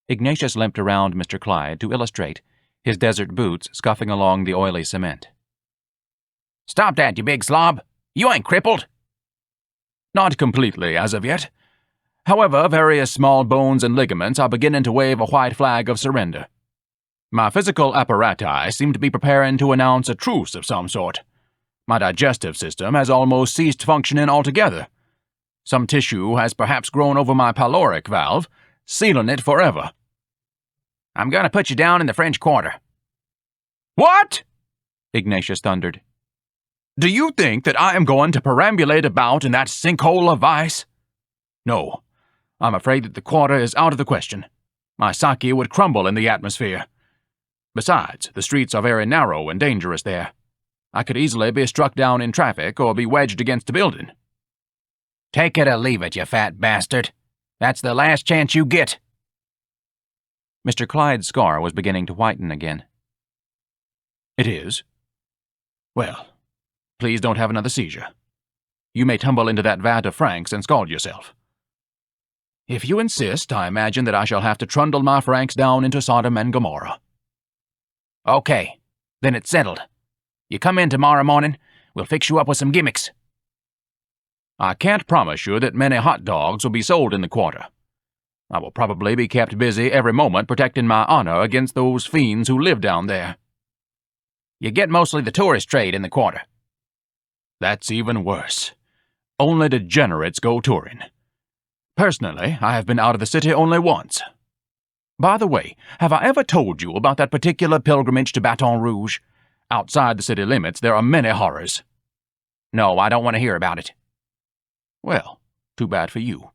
Ignatius limped around Mr. Clyde to illustrate, his desert boots scuffing along the oily cement. "Stop that, you big slob! You ain't crippled!" "Not completely, as of yet. However, various small bones and ligaments are beginning to wave a white flag of surrender. My physical apparatus seem to be preparing to announce a truce of some sort. My digestive system has almost ceased functioning altogether. Some tissue has perhaps grown over my pyloric valve, sealing it forever." "I'm going to put you down in the French Quarter." "What?" Ignatius thundered. "Do you think that I am going to perambulate about in that sinkhole of vice? No, I'm afraid that the Quarter is out of the question. My psyche would crumble in the atmosphere. Besides, the streets are very narrow and dangerous there. I could easily be struck down in traffic or be wedged against a building." "Take it or leave it, you fat bastard. That's the last chance you get." Mr. Clyde's scar was beginning to whiten again. "It is? Well, please don't have another seizure. You may tumble into that vat of franks and scald yourself. If you insist, I imagine that I shall have to trundle my franks down into Sodom and Gomorrah." "Okay, then it's settled. You come in tomorrow morning, we'll fix you up with some gimmicks." "I can't promise you that many hot dogs will be sold in the Quarter. I will probably be kept busy every moment protecting my honor against those fiends who live down there." "You get mostly the tourist trade in the Quarter." "That's even worse. Only degenerates go touring. Personally, I have been out of the city only once. By the way, have I ever told you about that particular pilgrimage to Baton Rouge? Outside the city limits, there are many horrors." "No, I don't want to hear about it." "Well, too bad for you.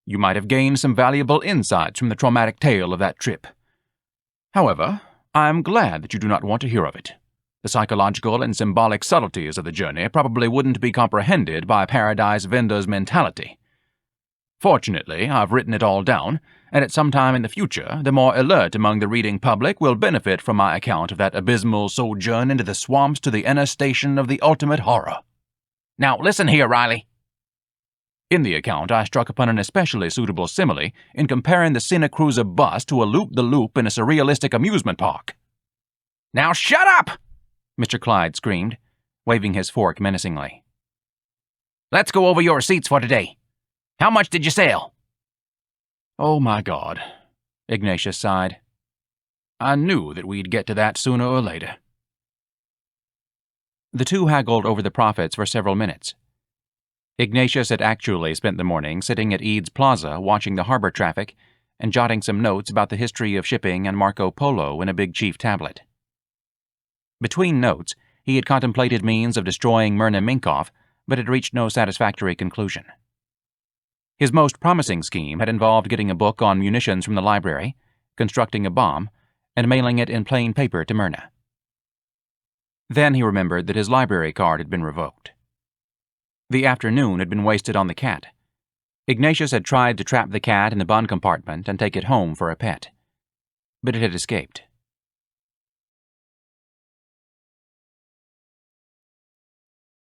You might have gained some valuable insights from the traumatic tale of that trip. However, I am glad that you do not want to hear of it. The psychological and symbolic subtleties of the journey probably wouldn't be comprehended by a paradise vendor's mentality. Fortunately, I've written it all down, and at some time in the future, the more alert among the reading public will benefit from my account of that abysmal sojourn into the swamps to the inner station of the ultimate horror. Now, listen here, Riley." In the account, I struck upon an especially suitable simile in comparing the Sena Cruiser bus to a loop-the-loop in a surrealistic amusement park. "Now shut up!" Mr. Clyde screamed, waving his fork menacingly. "Let's go over your receipts for today. How much did you sell?" "Oh, my God," Ignatius sighed. "I knew that we'd get to that sooner or later." The two haggled over the profits for several minutes. Ignatius had actually spent the morning sitting at Eads Plaza watching the harbor traffic and jotting some notes about the history of shipping and Marco Polo in a Big Chief tablet. Between notes, he had contemplated means of destroying Myrna Minkoff, but had reached no satisfactory conclusion. His most promising scheme had involved getting a book on munitions from the library, constructing a bomb, and mailing it in plain paper to Myrna. Then he remembered that his library card had been revoked. The afternoon had been wasted on the cat. Ignatius had tried to trap the cat in the bun compartment and take it home for a pet, but it had escaped.